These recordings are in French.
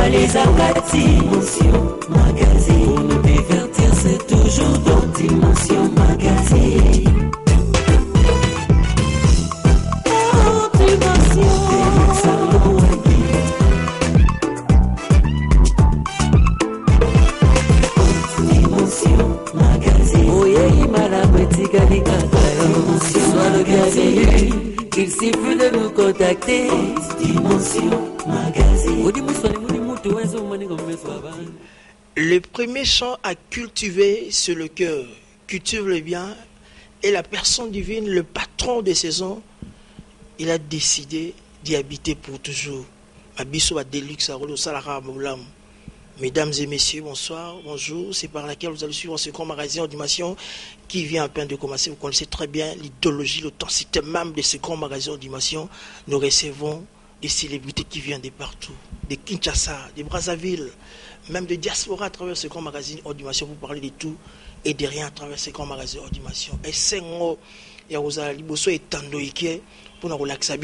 Dimension Magazine. Pour nous divertir, c'est toujours dans Dimension Magazine. Oh, Dimension. Dimension Magazine. Oh, yeah, madame, sois le bienvenu. Il suffit de nous contacter. Dimension Magazine. Le premier champ à cultiver, c'est le cœur. Cultive le bien. Et la personne divine, le patron des saisons, il a décidé d'y habiter pour toujours. Mesdames et messieurs, bonsoir, bonjour. C'est par laquelle vous allez suivre ce grand magazine d'animation qui vient à peine de commencer. Vous connaissez très bien l'idéologie, l'authenticité même de ce grand magazine d'animation. Nous recevons des célébrités qui viennent de partout, de Kinshasa, de Brazzaville, même de diaspora à travers ce grand magazine d'animation pour parler de tout et de rien à travers ce grand magazine d'animation. Et c'est pour nous relaxer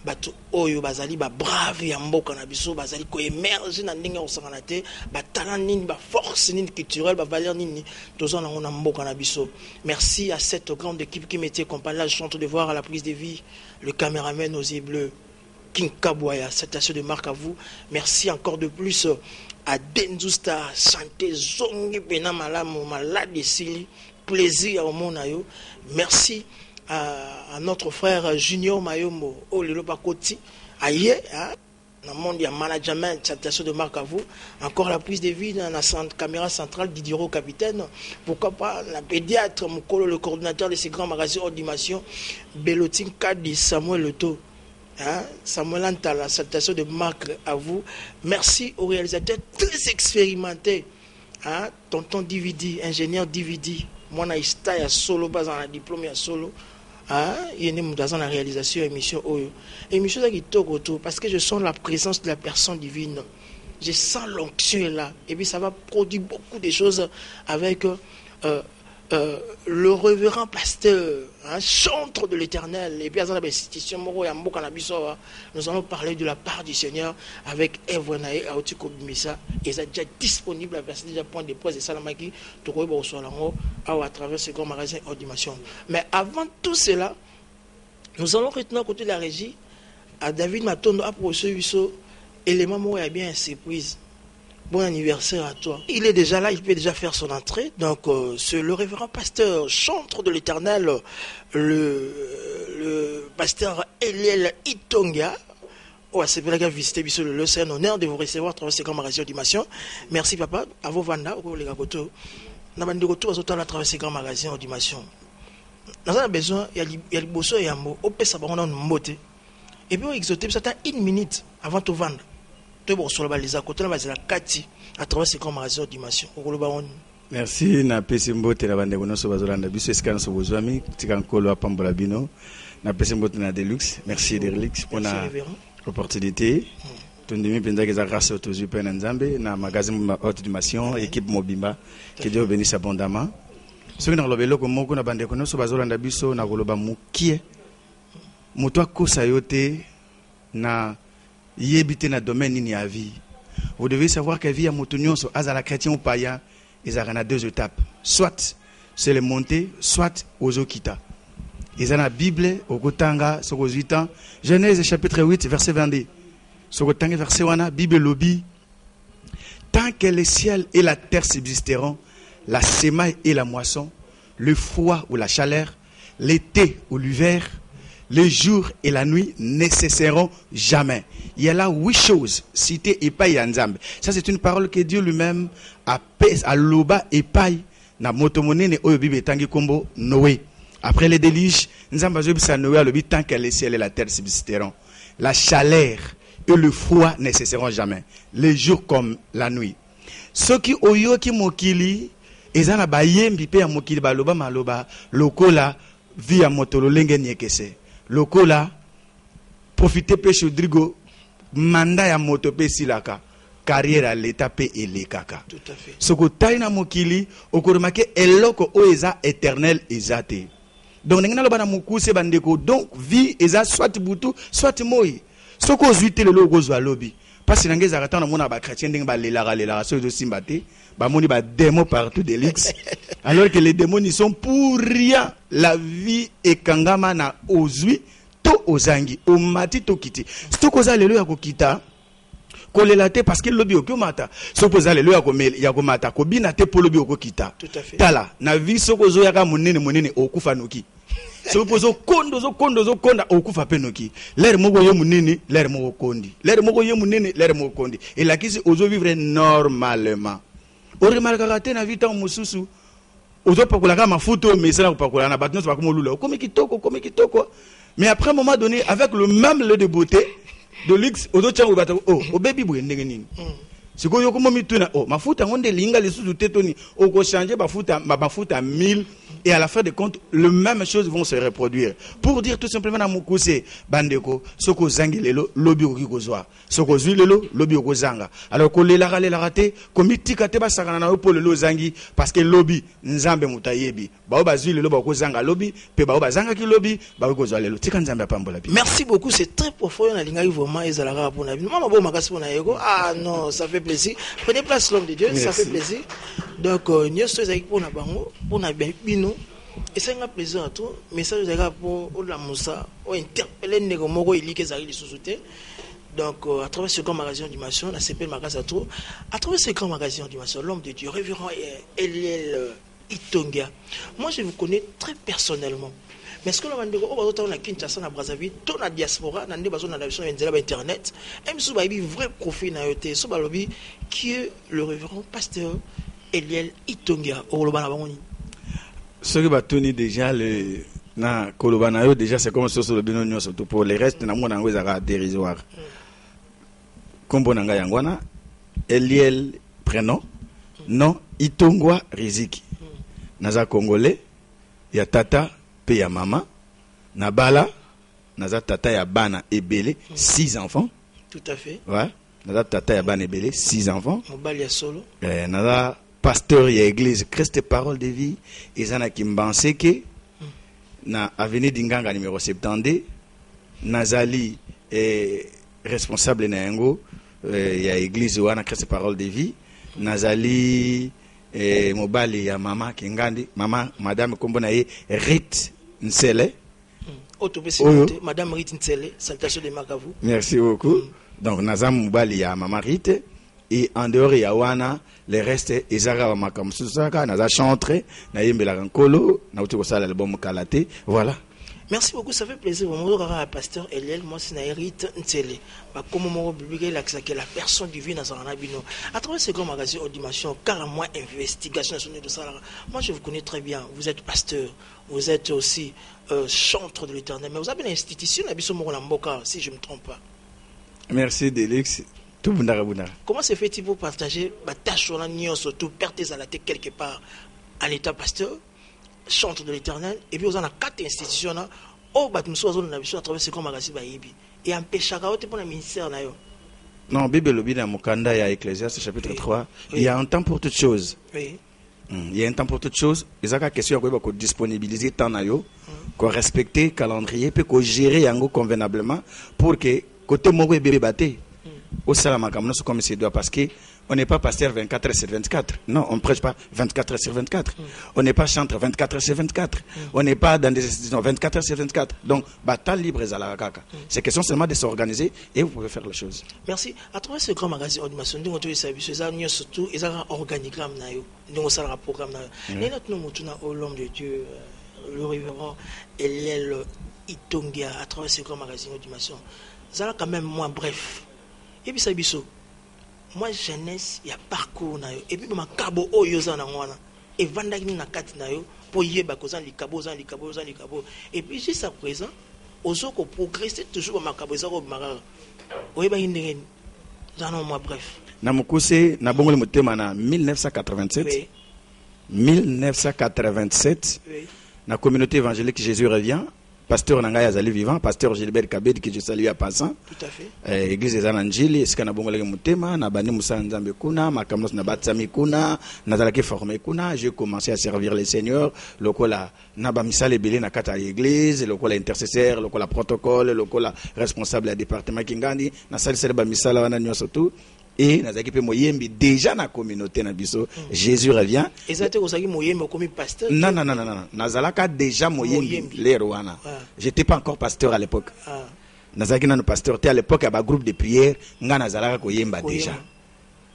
bato oyo bazali ba brave ya mboka na biso bazali ko émerger na ndenge osangana te ba talent nini ba force nini culturelle ba valeur nini tozana na mboka na biso. Merci à cette grande équipe qui m'était accompagnée. Là, je suis en train de voir à la prise de vie le caméraman aux yeux bleus King Kabouaya, citation de marque à vous. Merci encore de plus à Denzusta santé zongi pena malamu malade sili plaisir au monde ayo. Merci à notre frère Junior Mayombo, au Lelopakoti, aïe, dans le monde, il y a management, citation de marque à vous. Encore la prise de vie dans la caméra centrale Didiero Capitaine. Pourquoi pas la pédiatre, Moukolo, le coordinateur de ces grands magasins d'animation, Belotine Kadi, Samuel Leto. Samuel Antala, citation de marque à vous. Merci aux réalisateurs très expérimentés. Tonton DVD, ingénieur DVD. Moi, je suis à solo, pas en diplôme, à solo. Il y a une dans la réalisation émission émission qui toque autour parce que je sens la présence de la personne divine, je sens l'onction là et puis ça va produire beaucoup de choses avec le révérend pasteur, chantre de l'Éternel. Et puis à la institution nous allons parler de la part du Seigneur avec Evrenae Aotiko Bimisa. Ils sont déjà disponibles à verser déjà point de presse de Salamaki à travers ce grand magasin d'animation. Mais avant tout cela, nous allons retourner à côté de la régie à David Matondo à procéder élément où il y a bien une surprise. Bon anniversaire à toi. Il est déjà là, il peut déjà faire son entrée. Donc, c'est le révérend pasteur, chantre de l'Éternel, le pasteur Eliel Itonga. Oh, c'est pour la visiter le c'est un honneur de vous recevoir à travers ces grands magasins d'animation. Merci papa. À vos vanda, les gars, on a retour à travers ces grands magasins d'animation. Nous avons besoin, il y a le bosso et un mot. On peut savoir, on a une moté. Et puis, on exote, ça t'a une minute avant de vendre. À travers ces grands magasins d'animation. Merci na pesimbo te na bandeko no so bazolanda biso esika so bozwami tika nkolo apambola bino na pesimbo te na Deluxe. Merci Deluxe pour la opportunité. Tondimi penza ke za grâce autozu pe na Nzambe na magasin haute dimension équipe Mobimba que Dieu bénisse abondamment. Soki na lobelo ko moko na bandeko no so bazolanda biso na koloba mukie moto akosa yote na yébité na domaine ni à vie. Vous devez savoir que vie à motonyon so azala chrétien ou païen, ils ont deux étapes. Soit c'est le monter, soit aux okita. Ils ont la Bible au Kotanga sur 8 ans. Genèse chapitre 8 verset 22. Sur Kotanga verset 1 Bible lobby. Tant que le ciel et la terre subsisteront, la semaille et la moisson, le froid ou la chaleur, l'été ou l'hiver, les jours et la nuit ne cesseront jamais. Il y a là 8 choses citées et paille en Nzambe. Ça c'est une parole que Dieu lui-même a pèse à loba et paille na motomone ne oyo bibe tangi kombo Noé. Après les déluges, Nzambe a dit Noé a le but tant que le ciel et la terre subsisteront. La chaleur et le froid ne cesseront jamais. Les jours comme la nuit. Ceux qui oyo ki mokili ezana bayembi pe ya mokili baloba maloba lokola via motolo lenge nyekese. Lokola profiter péché drigo mandat ya moto pe silaka carrière à l'état pe elekaka. Tout à fait. Soko taina mokili okoromake eloko o eza éternel ezate. Donc ngena loba na mukuse bandeko donc vie eza soit butu soit moi. Soko zuite le logo zo alobi. parce que dans les arrêtants on a ba chrétien ding ba lela so de simbate ba moni ba démons partout Delix alors que les démons ils sont pour rien la vie et kangama na ozui to ozangi o mati to kiti stokoza lelo ya kokita kolelate parce que lobi okomata sokoza lelo ya komata kobina te polobi okokita tout à fait tala na vie sokozo yaka monene okufa noki sokozo konda okufa penoki l'air moko yo munene l'air moko kondi l'air moko yo munene l'air moko kondi et la kisi ozo vivre normalement o remarquera te na vie tant mususu ozo pakola ka mafuto mais ça na pakola na batno ba komolula komi kitoko mais après un moment donné avec le même lait de beauté de luxe ozo tchango bato o baby boy ndenge nini siko yo komo mituna mafuta ngonde linga les sous tetoni o ko changer mafuta 1000 et à la fin de compte les mêmes choses vont se reproduire pour dire tout simplement na mukuse bandeko soko zangi lelo lobi okikozwa soko zui lelo lobi okozanga alors ko lela raté komitika te basakana na po lelo zangi parce que lobi nzambe mutayebi bao bazui lelo ba kozanga lobi pe bao bazanga ki lobi ba kozwa lelo tika nzambe apambola bi. Merci beaucoup, c'est très profond na linga vraiment ezalaka pour na maman bo makasi pour na yego. Ah non, ça fait plaisir. Prenez place l'homme de Dieu. Merci. Ça fait plaisir. Donc nyoso ezaki pour na bango pour na bino. Et c'est un plaisir à tout. Message de pour la Moussa, ou interpeller Nego Moro Eli Kezari de sous-souté. Donc, à travers ce grand magazine d'animation, la CP Magasin à tout. À travers ce grand magazine d'animation, l'homme de Dieu, révérend Eliel Itongia. Moi, je vous connais très personnellement. Mais ce que l'on va dire, on a Kinshasa, na Brazzaville, tout la diaspora, na besoin de la version internet. Même si vous avez un vrai profil na yote, so balobi qui est le révérend pasteur Eliel Itongia au Lobana Bangoni. Ce qui va tenir déjà le na kolobanayo déjà c'est comme ça sur le binonio surtout pour les restes na mona ngweza dérisoire. Kombo nanga yangwana Eliel prénom non Itongwa Riziki. Naza congolais ya tata pe ya mama na bala naza tata ya bana ebele 6 enfants. Tout à fait. Ouais, naza tata ya bana ebele 6 enfants. Mobali ya solo. Naza pasteur et église Christ parole de vie ezana kimbanseke na avenue d'Inganga numéro 70 nazali responsable na yango ya église wana Christ parole de vie nazali mobali ya mama kengandi mama madame kombona ye Rit Nsele madame Rit Nsele, salutation de marque à vous. Merci beaucoup. Donc nazam mobali ya mama Rit. Et en dehors ya wana les restes ezara makam susaka naza chantre na yembela nkolo na uti ko sala album kalate voilà. Merci beaucoup, ça fait plaisir. Moi je pasteur Eliel, moi c'est Naïrit Ntele. Bah comme mon biblique là que la personne divine dans un abino. À travers ce grand magazine Audition, carrément investigation de ça. Moi je vous connais très bien. Vous êtes pasteur, vous êtes aussi chantre de l'Éternel, mais vous avez une institution à Bisso Moramboka si je me trompe pas. Merci Delix. Comment se fait-il pour partager ma tâche sur la surtout perte à la tête quelque part en état pasteur, chantre de l'Éternel, et puis vous en avez 4 institutions là, au Batmuso à travers ce grand magazine et empêcher pour le ministère là. Non, Bible Lobby dans Mokanda, il y a Ecclésiaste chapitre 3, il y a un temps pour toutes choses. Oui. Il y a un temps pour toutes choses. Il y a une question qu'on disponibiliser temps qu'on respecte le calendrier, puis qu'on gère convenablement pour que côté Mogo et bébé batté. Au Salamakamono, comme c'est doit parce que on n'est pas pasteur 24 heures sur 24. Non, on ne prêche pas 24 heures sur 24. On n'est pas chanteur 24 heures sur 24. On n'est pas dans des institutions 24 heures sur 24. Donc, bataille libre à la kaka. C'est question seulement de s'organiser et vous pouvez faire les choses. Merci. À travers ce grand magazine Audition, nous avons services, surtout, ils ont un organigramme, nous avons un programme. Et nous avons l'homme de Dieu, le révérend Eliel Itongia, à travers ce grand magazine Audition. Ça a quand même moins bref. Et puis ça biso moi jeunesse il y a parcours na yo et puis ma kabo oyo za na ngwana et vandaki na kati na yo pour yeba ko za likabo et puis jusqu'à présent ozoko progresser toujours ma kabo za ko makaka oyeba ndenge za na moi bref na mukuse na bongole mutema na 1987 oui. 1987 oui. La communauté évangélique Jésus revient pasteur Nangaya Azali vivant, pasteur Gilbert Kabed que je salue à passant. Tout à fait. Église des Ananjili, est-ce qu'on a bon le mutema, na bani Moussa Nzambe kuna, makamnos na batsami kuna, nazalaki formé kuna, j'ai commencé à servir les seigneurs, lokola na ba misale belé na kata église, lokola intercesseur, lokola protocole, lokola responsable du département Kingandi, na sali sele ba misala wana nyoso tout. Et nazaki pe moyembi déjà na communauté na biso Jésus revient. Et ça te osaki moyembi comme pasteur. Non. Nazalaka déjà moyembi lero wana. J'étais pas encore pasteur à l'époque. Nazaki na pasteur à l'époque à groupe de prière nga nazalaka koyemba déjà.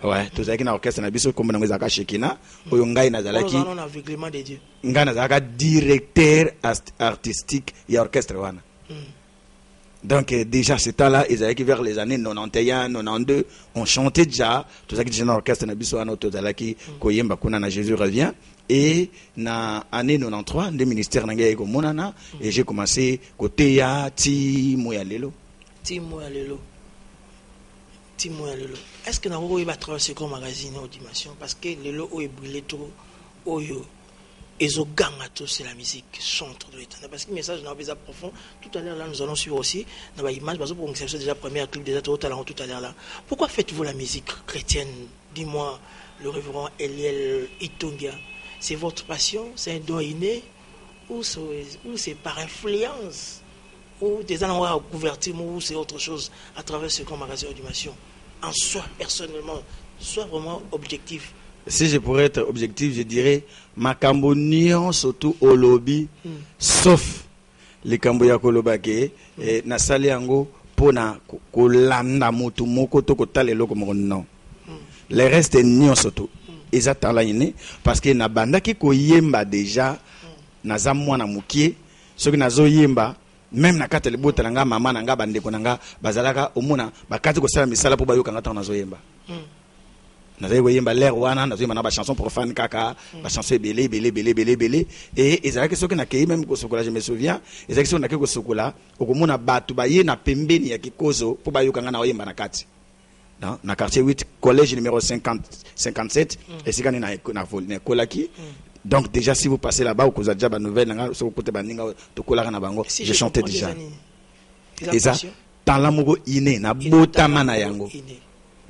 Ouais, tout ça qui na orchestre na biso comme na ngezaka Shekina, oyo ngai nazalaki. On a aveuglement de Dieu. Nga nazalaka directeur artistique ya orchestre wana. Donc déjà ce temps-là, ils avaient vers les années 91, 92, on chantait déjà tout ça qui était dans l'orchestre na biso ana tozalaki koyemba kuna na Jésus revient. Et na année 93, le ministère nangé ko monana et j'ai commencé côté ya ti moya lelo. Est-ce que na ko ba traverser comme magazine au dimension parce que lelo o brûlé trop oyo Ezoganga tout c'est la musique centre de l'éternel parce que le message n'a pas profond. Tout à l'heure là nous allons suivre aussi dans l'image parce que pour c'est déjà première clip déjà tout à l'heure là. Pourquoi faites-vous la musique chrétienne? Dis-moi le révérend Eliel Itongia. C'est votre passion, c'est un don inné ou c'est par influence ou des endroits à couverture ou c'est autre chose à travers ce grand magasin d'animation. En soi personnellement, sois vraiment objectif. Si je pourrais être objectif, je dirais makambo nion surtout au lobby, sauf les kamboya kolobake et na sali yango pona kolanda mutu moko to kotale loko moko non. Le reste nion surtout. Exactement là iné parce que na banda ki koyemba déjà na za mwana mukie soki nazo yemba même na kata le bota nga mama na nga bande ko nga bazalaka omona bakati ko sala misala po bayoka ngata nazo yemba. Nazayi koyemba l'air wana nazo yemba na ba chanson profane kaka ba chanson belé et ezalaki soki na kei même ko sokola je me souviens ezalaki soki na kei ko sokola okomona batu ba ye na pembeni ya kikozo po bayoka nga na oyemba na kati. Dans na quartier 8 collège numéro 57 et c'est quand na kolaki. Donc déjà si vous passez là-bas ou que vous avez déjà une nouvelle sur côté baninga to kolaka na bango je chantais déjà. Et ça dans la moko iné na botama na yango.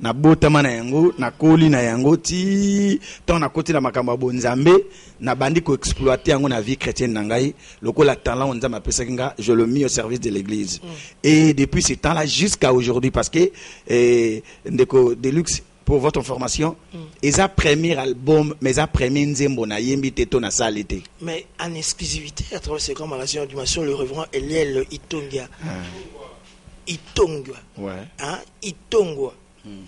Na botama na yango na koli na yango ti tant na côté la makambo bonzambe na bandi ko exploiter yango na vie chrétienne na ngai lokola talent on nzamba pesa kinga je le mis au service de l'église. Et depuis ce temps là jusqu'à aujourd'hui parce que ndeko Deluxe pour votre information ils a premier album mais a premier nzembo na yembi teto na salité mais en exclusivité à travers ce grand magazine d'animation le révérend Eliel Itongia ouais hein Itongwa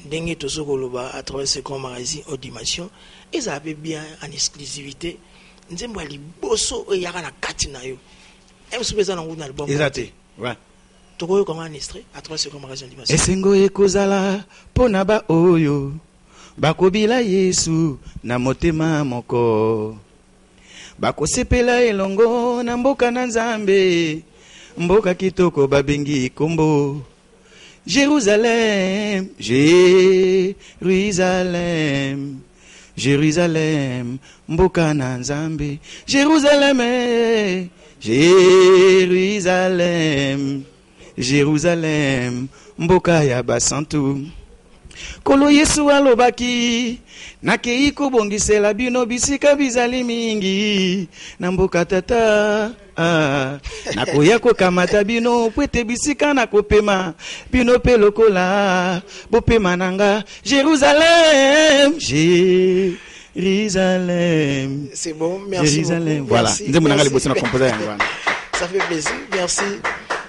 Dengue Tosokoloba à travers ce grand magazine Audition, ils avaient bien en exclusivité. Nzembo ali bosso et yaka na katina yo. Em soupeza na nguna album. Exacté. Ouais. Toko comment un extrait à travers ce grand magazine Audition. Esengo ekozala pona ba oyo. Bakobila Yesu na motema moko. Bakosepela elongo na mboka na Nzambe. Mboka kitoko babengi kombo. Jérusalem, Jérusalem, Jérusalem, mboka na Nzambe. Jérusalem, Jérusalem, Jérusalem, mboka ya basantu. Kolo Yesu alobaki, nakei kobongisela bino bisika bizali mingi, na mboka tata. Nakoya kokamata bino pwete bisika na kopema bino pe lokola bopema nanga Jérusalem Jérusalem. C'est bon, merci. Jérusalem. Voilà. Merci. Ça fait plaisir, merci.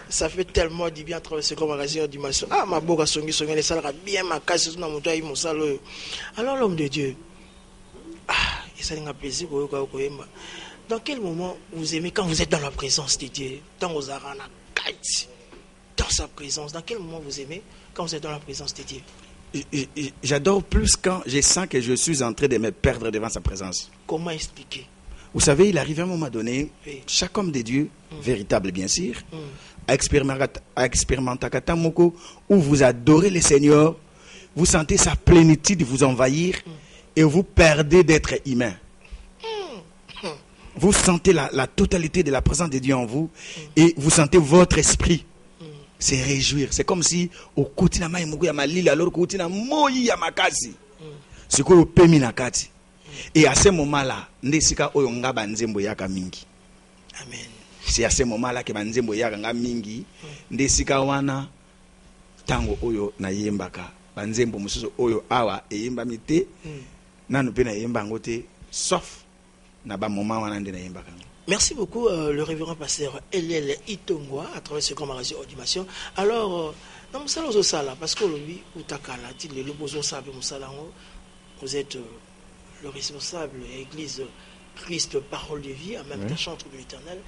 Ça fait tellement du bien à travers ce magazine dimanche. Ah, ma boca songi les salles bien ma casse sur mon toit mon. Alors l'homme de Dieu. Ah, et ça n'a plaisir pour vous. Dans quel moment vous aimez quand vous êtes dans la présence de Dieu, dans vos arana, dans sa présence? Dans quel moment vous aimez quand vous êtes dans la présence de Dieu? J'adore plus quand je sens que je suis en train de me perdre devant sa présence. Comment expliquer? Vous savez, il arrive à un moment donné, chaque homme de Dieu, véritable bien sûr, à expérimenter Katamoko, où vous adorez le Seigneur, vous sentez sa plénitude vous envahir et vous perdez d'être humain. vous sentez la totalité de la présence de Dieu en vous et vous sentez votre esprit se réjouir. C'est comme si au kotina mai mugu ya malili alors kotina moyi ya makasi. C'est quoi au pemi na kati. Et à ce moment-là, ndesika oyo ngaba nzembo yaka mingi. Amen. C'est à ce moment-là que banzembo yaka nga mingi ndesika wana tango oyo na yembaka. Banzembo mususu oyo awa eyemba mite nanu pe na yemba ngote sauf na ba moment wana ndena yembaka. Merci beaucoup, le révérend pasteur Eliel Itongwa, à travers ce grand radio Audition. Alors, dans mon salon au sala, parce que lui, ou takala, le lobozo sabe moussalango, vous êtes le responsable de l'église Christ, parole de vie, en même temps chantre de l'éternel.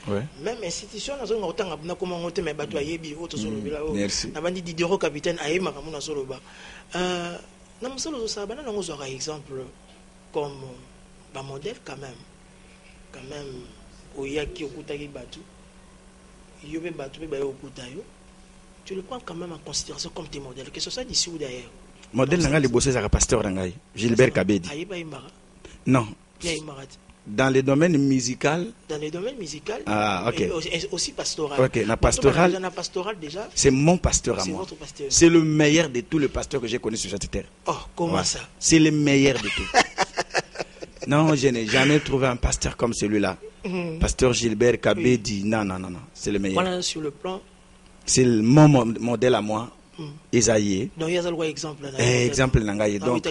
Même institution, nous avons autant de comment on mais bateau ayebi, autre solo bila. Merci. Nous avons dit Diderot capitaine Ayema Kamuna Soloba. Dans mon salon au sala, nous avons un exemple comme un modèle quand même. Oyaki okutaki batu yobe batu be bayo okutayo tu le prends quand même en considération comme tes modèles que ce soit d'ici ou d'ailleurs. Modèle nanga le bosser à pasteur nangai Gilbert Kabedi. Non. Dans le domaine musical. Dans le domaine musical. Ah, ok. Et aussi pastoral. Ok, la pastoral. Déjà. C'est mon pasteur à moi. C'est le meilleur de tous les pasteurs que j'ai connus sur cette terre. Oh, comment ça? C'est le meilleur de tous. Non, je n'ai jamais trouvé un pasteur comme celui-là. Pasteur Gilbert Kabedi, non, c'est le meilleur. Voilà sur le plan. C'est mon modèle à moi, Isaïe. Donc il y a un exemple. Exemple nangaye. Donc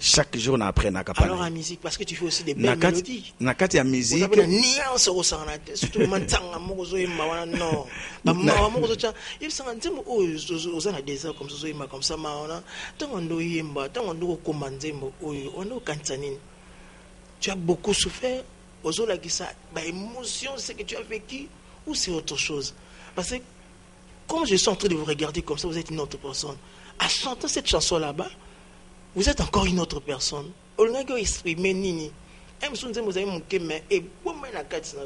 chaque jour on apprend na kapana. Alors en musique, parce que tu fais aussi des belles mélodies. Nakati ya musique. Vous avez une nuance au sanate. Surtout mantanga mozo ima wana non. Ba mawa mozo cha. Il s'entend aux ans des heures comme ça ima comme ça maona. Tango ndo yimba, tango ndo komandembo oyo, ono kantanini. Tu as beaucoup souffert. Ozola qui ça, bah émotion, c'est que tu as vécu ou c'est autre chose. Parce que comme je suis en train de vous regarder comme ça, vous êtes une autre personne. En chantant cette chanson là-bas, vous êtes encore une autre personne. Au lieu de exprimer nini, vous avez mon mais et bon mais la carte ça.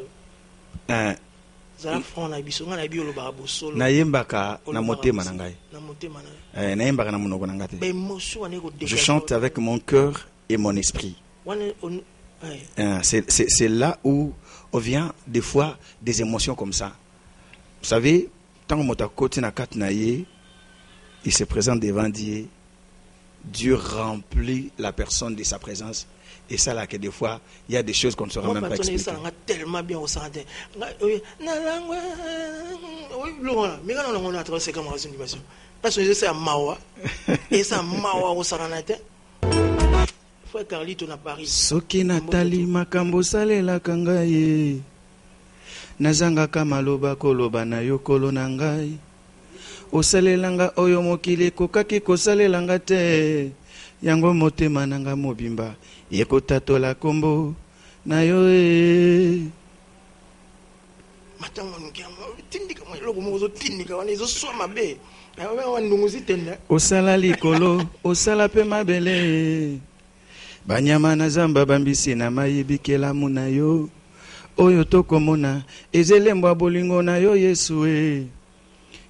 Zala front na biso ngana bi oloba bosolo. Na yembaka na motema nangai. Na motema na. Na yembaka na monoko nangate. Ba émotion ane ko dégager. Je chante avec mon cœur et mon esprit. C'est là où on vient des fois des émotions comme ça. Vous savez, tant que il se présente devant Dieu, Dieu remplit la personne de sa présence. Et ça là que des fois, il y a des choses qu'on ne saura même pas expliquer. Ça tellement bien au santé. Parce que c'est un mawa. Et c'est un mawa au santé. Soki natali makambo salela kangaye nazanga kamaloba koloba na yokolo na ngai osalelanga oyo mokili kokaki kosalelanga te yango motema nanga mobimba yekotatola kombo na yo osala likolo osala pe mabele banyama na zamba bambisi na mayibikela muna yo oyo tokomona ezelembo bolingo na yo Yesu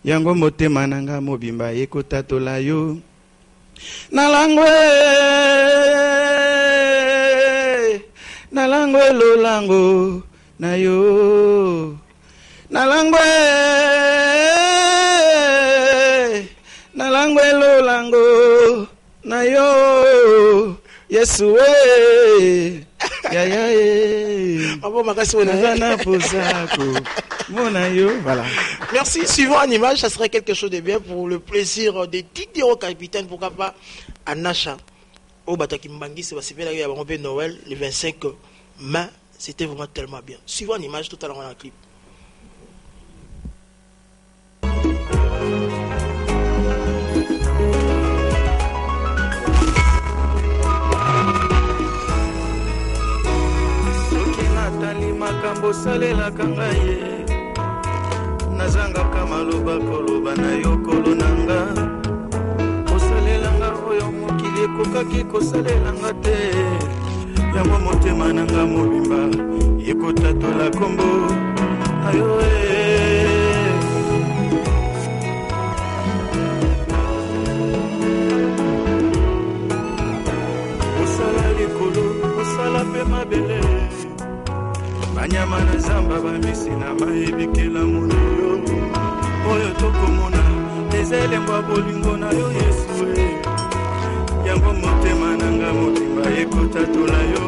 yango motema nanga mobimba ekotatola yo nalangwe lolango na yo nalangwe lolango na yo Yesu voilà. Merci. Suivant en image, ça serait quelque chose de bien pour le plaisir des Diderot capitaine, pourquoi pas à Nacha. Au Batakimbangi, c'est Noël, le 25 mai. C'était vraiment tellement bien. Suivant en image, tout à l'heure on a un clip. Makambo salela kangaye nazanga kamaloba koloba na yokolo nanga osalelanga oyo mokili kokaki kosalelanga te yango motema nanga mobimba yekotatola kombo ayo osala likolo osala pe mabele banyama na zamba bamisi na mayebikela mona yo oyo tokomona ezelengwa bolingo na yo Yesu yango motema nanga motimba ekotatola yo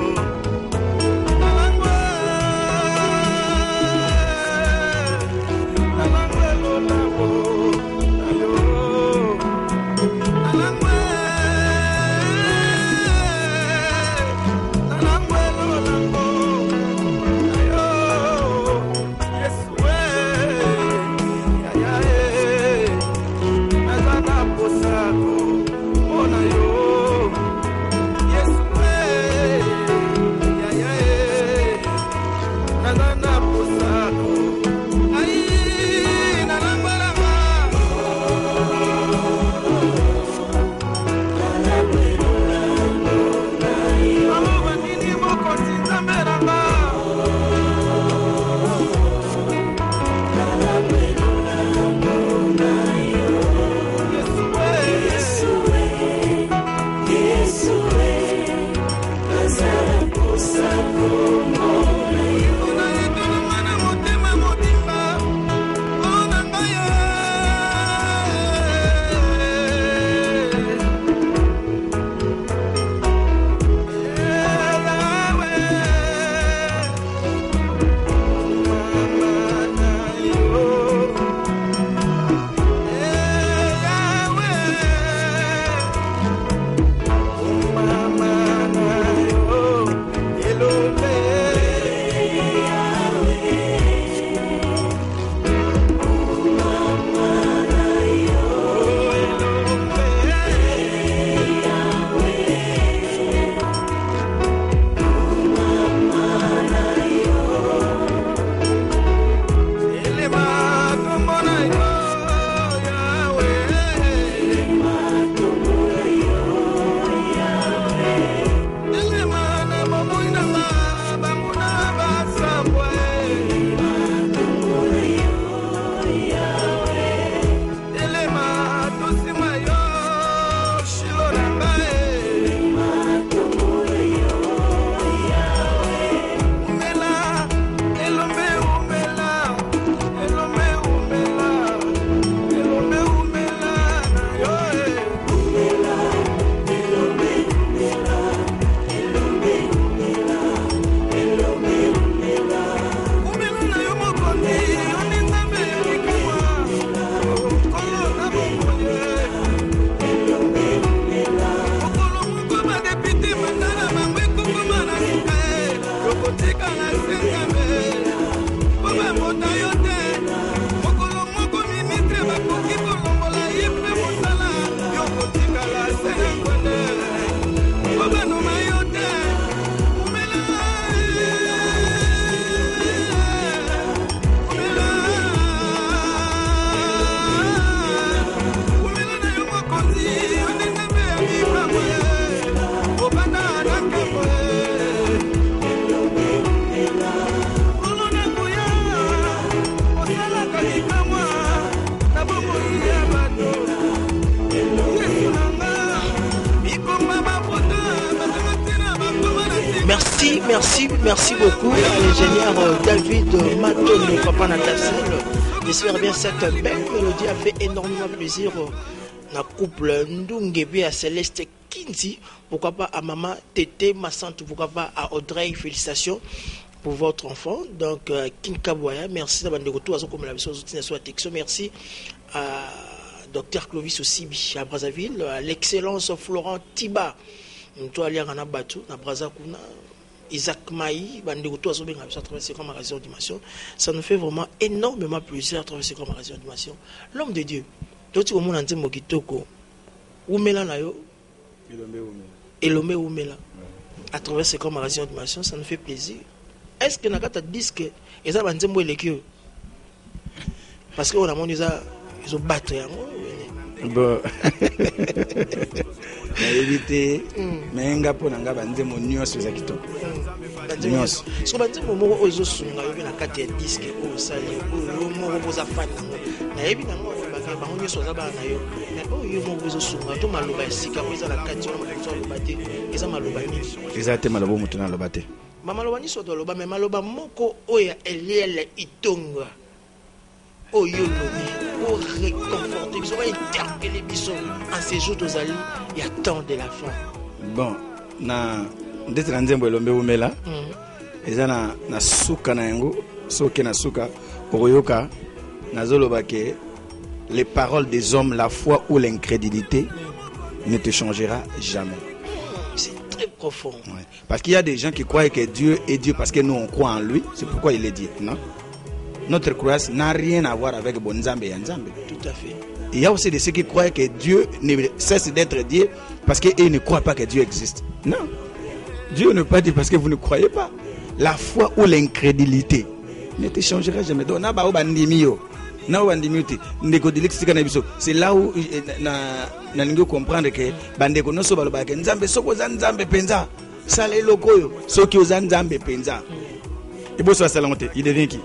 Merci beaucoup à l'ingénieur David Matoni, papa Natassel. J'espère bien cette belle mélodie a fait énormément plaisir na couple Ndungebi à Céleste Kinzi, pourquoi pas à maman Tété Massante, pourquoi pas à Audrey, félicitations pour votre enfant. Donc Kinkabouaya, merci d'avoir de retour à comme la mission soit texto, merci à Dr Clovis Osibi à Brazzaville, à l'excellence Florent Tiba. Toi aller à Batu, na Brazzakuna. Isaac Maï, ça nous fait vraiment énormément plaisir à traverser comme animation. L'homme de Dieu, d'autres au monde entier Mokitoko, Oumela Nayo, Elomé Oumela, à traverser comme animation, ça nous fait plaisir. Est-ce que Nakata dit que ils ont un peu de parce qu'on a mon ils ont battu. Bon. Éviter mais ngapo nanga bande mo nyonso za kitoko nyonso so bande mo moko ozo sunga yo na kati ya disque o sali o mo boza fan na yebi na mo ba ba nyonso za ba na yo mais o yo mo bozo sunga to maloba sika ko za na kati yo mo so lobate eza maloba ni eza te maloba mutu na lobate Mamaloba ni soto loba mais maloba moko oya eliele itonga. Oyo lobi pour réconforter biso interpeller biso en ces jours d'Ozali, il y a tant de la fin. Bon, na ndetse na nzembo elombe umela. Eza na suka na yango, soke na suka oyoka nazoloba ke les paroles des hommes, la foi ou l'incrédulité ne te changera jamais. C'est très profond. Ouais. Parce qu'il y a des gens qui croient que Dieu est Dieu parce que nous on croit en lui, c'est pourquoi il est Dieu. Non? Notre croyance n'a rien à voir avec Bonzambe et Nzambe. Tout à fait. Il y a aussi de ceux qui croient que Dieu ne cesse d'être Dieu parce qu'ils ne croient pas que Dieu existe. Non. Dieu ne pas dit parce que vous ne croyez pas. La foi ou l'incrédulité ne te changera jamais. Donc, c'est là où nous comprendre que bandeko no so baloba ke nzambe soko za nzambe penza sale lokoyo soki oza nzambe penza et bon ça salonte il devient qui?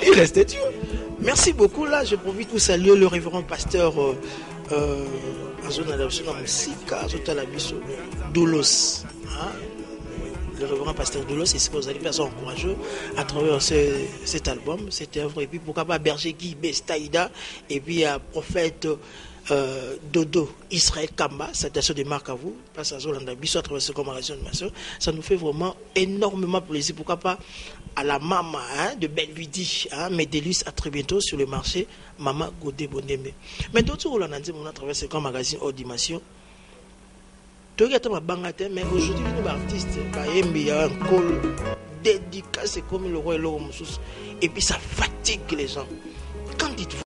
Il reste Dieu. Merci beaucoup. Là je profite pour saluer le révérend pasteur Doulos, le révérend pasteur Doulos, et c'est que vous allez faire ça encourageux à travers cet album, cette œuvre, et puis pourquoi pas Berger Guy Bestaïda, et puis prophète Dodo Israël Kamba, citation de marque à vous, passe à Zolanda Bissot à travers ce commémoration de ma soeur, ça nous fait vraiment énormément plaisir. Pourquoi pas à la maman de Belvidi, Médélus, à très bientôt sur le marché, Maman Godé Bonembe. Mais d'autres, on a dit, on a traversé comme magazine hors dimension. Tu regardes ma bangate, mais aujourd'hui, nous, artistes, il y a un col dédicace comme le roi et l'homme, et puis ça fatigue les gens. Quand dites-vous,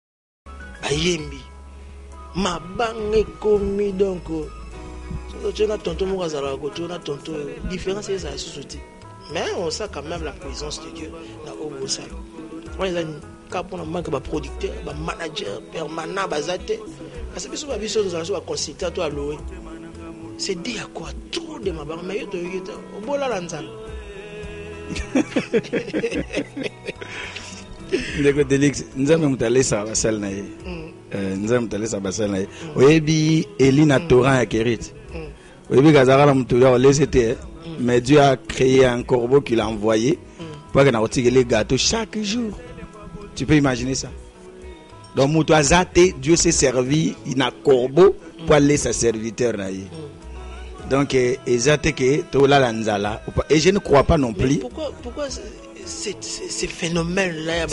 Bayembi, ma bangue commis donc, tu as tonton Mourazalago, tu as tonton, différence c'est ça, sous-souti. Mais on sait quand même la présence de Dieu dans Obosa. On a un manque de producteur, de manager, permanent, basate. Parce que si on a vu ça, nous allons consulter à toi à louer. C'est dit à quoi? Trop de ma banque, mais il y a au bol à l'anzal. Ndeko Delix, nzambe mutalesa basal na ye. Nzambe mutalesa basal na ye. Oyebi Elina Torrent ya Kerit. Oyebi Gazara mutuya lesete. Mais Dieu a créé un corbeau qu'il a envoyé pour qu'il ait les gâteaux chaque jour. Tu peux imaginer ça? Donc, Dieu s'est servi, il a un corbeau pour aller sa serviteur. Donc, et je ne crois pas non plus. Mais pourquoi ces phénomènes-là,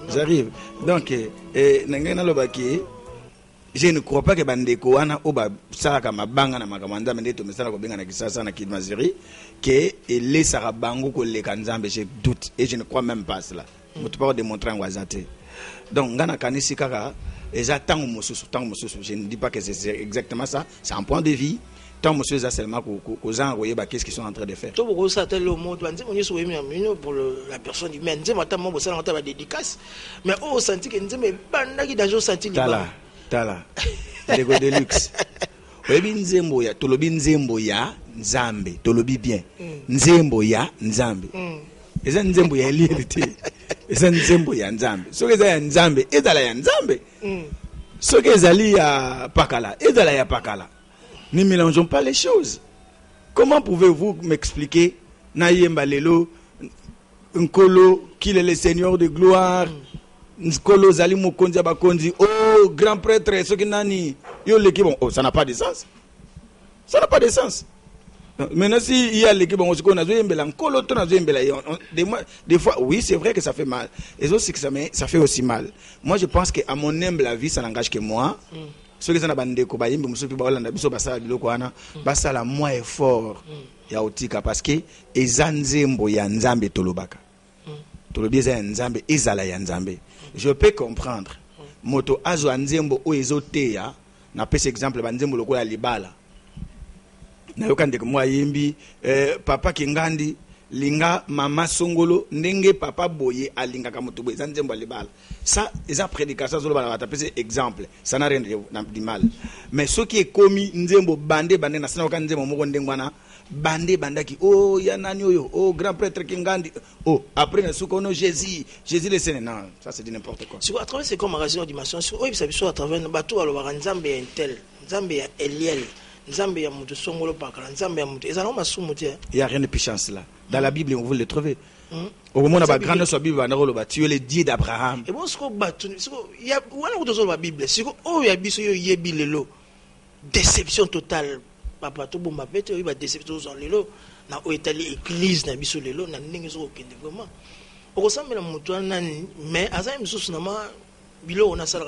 j'arrive. Donc, je ne crois pas que bandeko wana oba saraka mabanga na makamanda mendeto mesala ko benga na kisasa na kidmaziri que les sarabango ko le kanzambe, je doute et je ne crois même pas cela. Mutu pas démontrer en wazate. Donc ngana kanisi kaka eza tango mosusu je ne dis pas que c'est exactement ça, c'est un point de vue. Tant monsieur ça seulement ko zan royeba qu'est-ce qu'ils sont en train de faire. To boko ça tel le mot nzi monyo so yemi pour la personne humaine nzi mata mo bosala ngata ba dédicace mais au senti que nzi me bandaki dajo senti liba. Tala Ndeko Deluxe. Oyebi nzembo ya tolobi nzembo ya nzambe tolobi bien nzembo ya nzambe eza nzembo ya elielite eza nzembo ya nzambe soki eza ya nzambe ezala ya nzambe soki ezali ya pakala ezala ya pakala. Ne mélangeons pas les choses. Comment pouvez-vous m'expliquer Nayemba Lelo Nkolo qu'il est le Seigneur de gloire Nkolo Zali Mokonzi Abakonzi, oh grand prêtre, ce qui nani, yo l'équipe, oh ça n'a pas de sens. Ça n'a pas de sens. Maintenant si il y a l'équipe, on se connaît, Nkolo, des fois, oui c'est vrai que ça fait mal. Et aussi que ça fait aussi mal. Moi je pense qu'à mon humble avis, ça n'engage que moi. Ceux qui sont à bandeko bayimbi musupi ba Hollande biso basala biloko wana basala moins effort ya otika parce que ezanzembo ya nzambe tolobaka. Tolobi za nzambe ezala ya nzambe. Je peux comprendre. Moto azo nzembo o ezoteya na pese exemple banzembo lokola libala. Na yokande ko mwa yimbi papa Kingandi linga mama songolo ndenge papa boye alinga kamutubo ezanzembo libala. Ça eza prédication zolo bana batapese exemple. Ça n'a rien de mal. Mais ce qui est commis nzembo bande na sana ka nzembo moko ndengwana bandé bandaki oh ya nani oyo oh grand prêtre Kingandi oh après na sukono Jésus le Seigneur. Non, ça c'est du n'importe quoi. À travers c'est comme magazine dimension sur oui ça à travers bateau alors Nzambe ya Intel Nzambe ya Eliel Nzambe ya mutu songolo pakala Nzambe ya mutu ezana masumu te. Il y a rien de puissance là. Dans la Bible on vous le trouver. Au moment où la grande soit Bible va tu es le Dieu d'Abraham. Et bon ce qu'on batu il y a wana kutozo la Bible siko oh ya biso yo yebi lelo déception totale papa to bomba pete yo ba déception zo lelo na o etali église na biso lelo na ndenge zo okende vraiment okosambela mutu nani mais aza misusu na ma bilo on a ça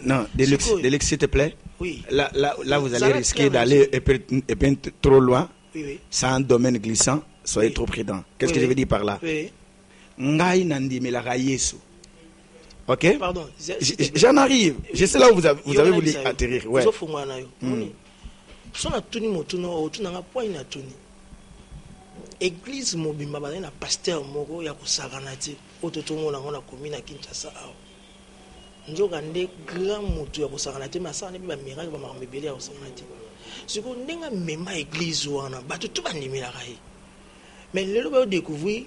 non Deluxe s'il te plaît. Oui. Là vous allez risquer d'aller un peu trop loin. Oui. C'est un domaine glissant. Soyez trop prudents. Qu'est-ce que je veux dire par là? Oui. Ngai nandi melaka Yesu. Ok? Pardon. J'en arrive. Je sais là où vous avez voulu atterrir. Ouais. So na tuni motuno otuna nga point na tuni. Église mobimba ba na pasteur moko ya kusakana ti ototongo na ngona komina Kinshasa awo. Nzoka nde grand motu ya kusakana ti masana bi ba miracle ba makambebele ya kusakana ti. Siko ndenga mema église wana bato to bandimila kai. Mais lelo ba découvrir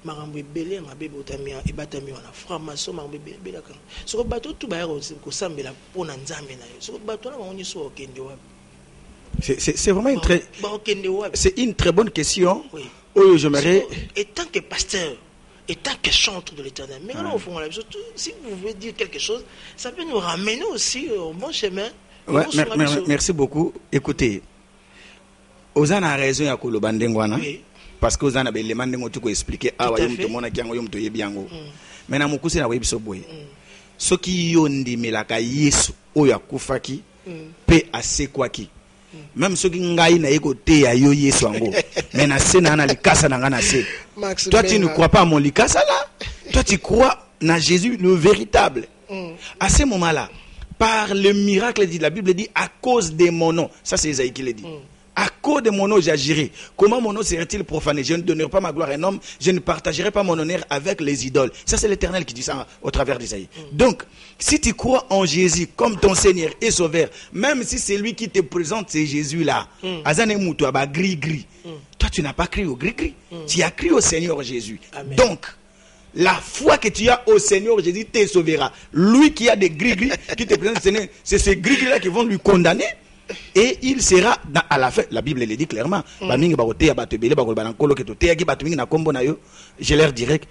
makambo ebele mabe botamia ebatami wana franc-maçon makambo ebele kan. Siko bato to ba ko sambela pona nzambe na yo. Siko bato na bango nyiso okende wapi. C'est vraiment une très bonne question. Oui. Oh, j'aimerais. Et tant que pasteur, et tant que chantre de l'Éternel, mais alors au fond, si vous voulez dire quelque chose, ça peut nous ramener aussi au bon chemin. Ouais, merci beaucoup. Écoutez, Ozana a raison à Kolobandengwana. Oui. Parce que Ozana a les mandengos tout expliquer. Ah ouais, tout le monde qui a eu un biango. Mais na mukusi na webi soboy. Ce qui yondi melaka Yesu oya kufaki pe asekwaki. Même ceux qui n'ont pas écouté à yo Yesu ango. Mais na se na likasa na ngana se. Toi tu ne crois pas à mon likasa là. Toi tu crois na Jésus le véritable. À ce moment-là, par le miracle dit la Bible dit à cause de mon nom. Ça c'est Isaïe qui le dit. À cause de mon nom j'agirai. Comment mon nom serait-il profané? Je ne donnerai pas ma gloire à un homme, je ne partagerai pas mon honneur avec les idoles. Ça c'est l'Éternel qui dit ça au travers d'Isaïe. Donc, si tu crois en Jésus comme ton Seigneur et Sauveur, même si c'est lui qui te présente c'est Jésus là, gris. Toi tu n'as pas crié au gris. Tu as crié au Seigneur Jésus. Amen. Donc, la foi que tu as au Seigneur Jésus te sauvera. Lui qui a des gris qui te présente, c'est ces gris là qui vont lui condamner. Et il sera à la fin, la Bible le dit clairement. Je leur dirai,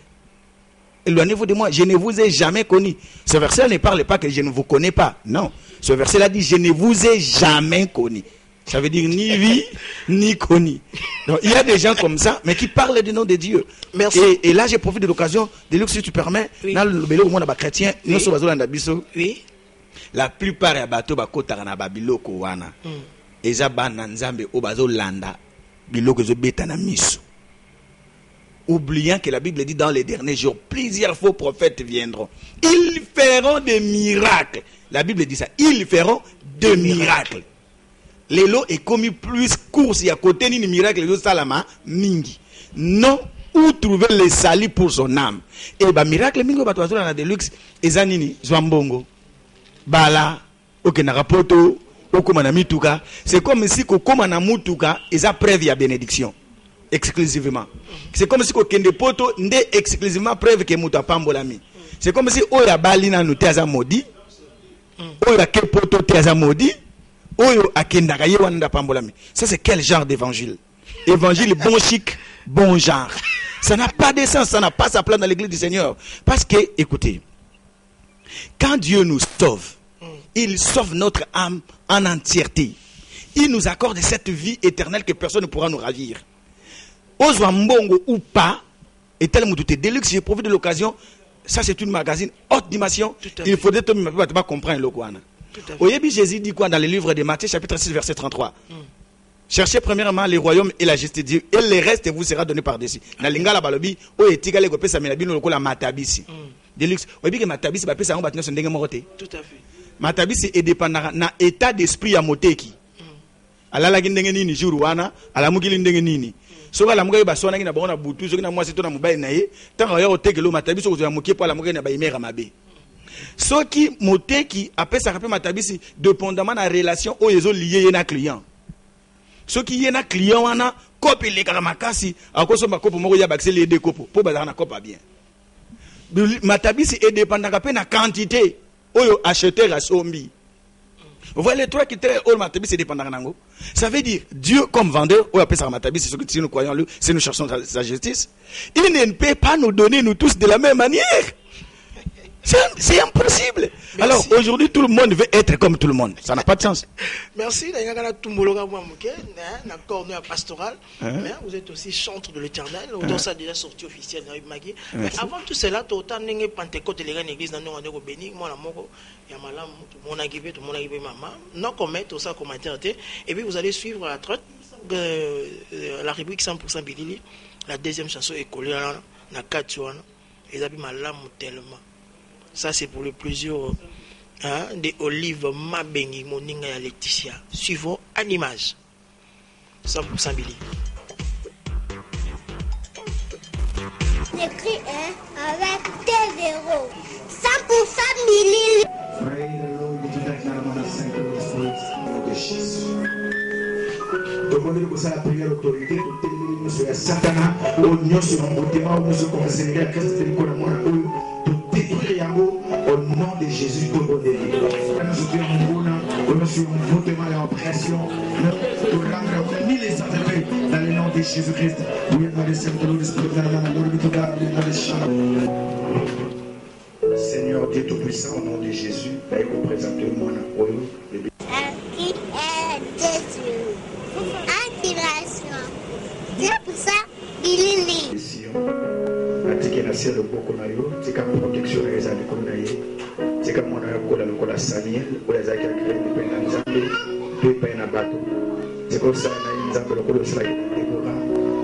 éloignez-vous de moi, je ne vous ai jamais connu. Ce verset ne parle pas que je ne vous connais pas. Non, ce verset là dit je ne vous ai jamais connu. Ça veut dire ni vu, ni connu. Donc il y a des gens comme ça, mais qui parlent du nom de Dieu. Merci. Et là, j'ai profité de l'occasion, si tu permets, dans le monde chrétien, nous sommes oui. La plupart des bateaux bakotaka na babiloko wana. Eza bana nzambe o bazolanda biloko zo beta na miso. Oubliant que la Bible dit dans les derniers jours plusieurs faux prophètes viendront. Ils feront des miracles. La Bible dit ça, ils feront des miracles. Les lots est commis plus course y a côté ni miracle les salama mingi. Non, où trouver les salis pour son âme. Et ba miracle mingo bato bazola na Deluxe ezanini zwambongo. Bala, ok, na rapoto, okoma na mituka. C'est comme si kokoma na mutuka, eza preuve ya bénédiction. Exclusivement. C'est comme si kokende poto, nde exclusivement preuve que mutu apambolami. C'est comme si oya bali na nute aza maudit, oya ke poto te aza maudit, oyo akendaka ye wana apambolami. Ça c'est quel genre d'évangile? Évangile bon chic, bon genre. Ça n'a pas de sens, ça n'a pas sa place dans l'église du Seigneur. Parce que, écoutez, quand Dieu nous sauve, il sauve notre âme en entièreté. Il nous accorde cette vie éternelle que personne ne pourra nous ravir. Ozwa mbongo ou pas, et tel Moutoute Deluxe, j'ai profité de l'occasion. Ça c'est une magazine haute dimension. Il faudrait que tu me comprendre le quoi. Oyebi Jésus dit quoi dans le livre de Matthieu chapitre 6 verset 33? Cherchez premièrement les royaumes et la justice de Dieu, et le reste vous sera donné par-dessus. Na lingala balobi, o etika le kopesa melabino lokola matabisi. Deluxe, oyebi que matabisi ba pesa ngo batina so ndenge morote. Tout à fait. Matabisi est dépendant na état d'esprit ya moteki. Alala ndenge nini jour wana, alamukili ndenge nini. Soka la mugaye basona ngina bona butu, soki na mwasi to na mobile na ye, tanga ya otekelo matabisi ko ya mukie pa la mugaye na ba imera mabe. Soki moteki apesa rapé matabisi dépendamment na relation o yezo lié na client. Ce qui est un client, on a copié les karamakasi, à cause de ma copo, moi, il y a accès les deux copos, pour bazar na copa bien. Matabi, c'est indépendant de la quantité, où acheter à sombi. Vous voyez les trois qui étaient au Matabi, c'est dépendant de l'ango. Ça veut dire, Dieu comme vendeur, ou appelle ça Matabi, c'est ce que si nous croyons lui, si nous cherchons sa justice, il ne peut pas nous donner, nous tous, de la même manière. C'est impossible. Merci. Alors aujourd'hui, tout le monde veut être comme tout le monde. Ça n'a pas de sens. Merci. Pastoral. Mais vous êtes aussi chantre de l'Éternel. Dans ça déjà sorti officiel. Mais avant tout cela, tout autant n'engagé Pentecôte et l'église dans nos béni. Moi la mort, il y a malam, mon agibé, tout mon agibé maman. Non comment tout ça commentaire. Et puis vous allez suivre la trotte la rubrique 100% Bilili. La deuxième chanson est collée là, na Katsuana. Et ça malam tellement. Ça, c'est pour le plaisir de Olive Mabengi, Moninga et Laetitia. Suivons en image. 100% Billy. J'écris avec tes zéros. 100% Billy. Demandez que ça la première autorité, tout est Satana, au sur un bâtiment, où nous sommes Sénégal, au nom de Jésus, tout le monde est libre. Nous sommes en pression, ni les enfermer dans le nom de Jésus-Christ. Seigneur Dieu Tout-Puissant, au nom de Jésus, vous présentez mon appel. Qui est Jésus? Activation. C'est pour ça qu'il est libre. Atiki na cielo boko na yo tika protection na ezali ko na ye tika mona ya kola lokola Samuel oya zaki akireni pe na nzambe pe na bato tika sa na nzambe lokola sala Debora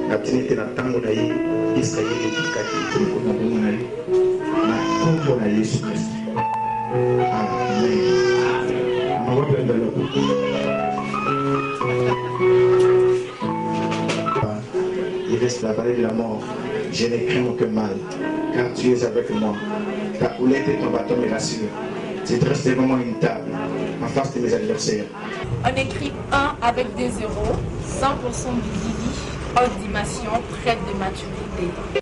na tinite na tango na ye Israeli tikaki ko na bomo na ye na kombo na Yesu Kristo. Amen. Mawape ndalo il reste la vallée de la mort. Je n'ai craint aucun mal, car tu es avec moi. Ta houlette et ton bâton me rassurent. Tu dresses devant moi une table, en face de mes adversaires. On écrit 1 avec des zéros, 100% du Billy, haute dimension, prête de maturité.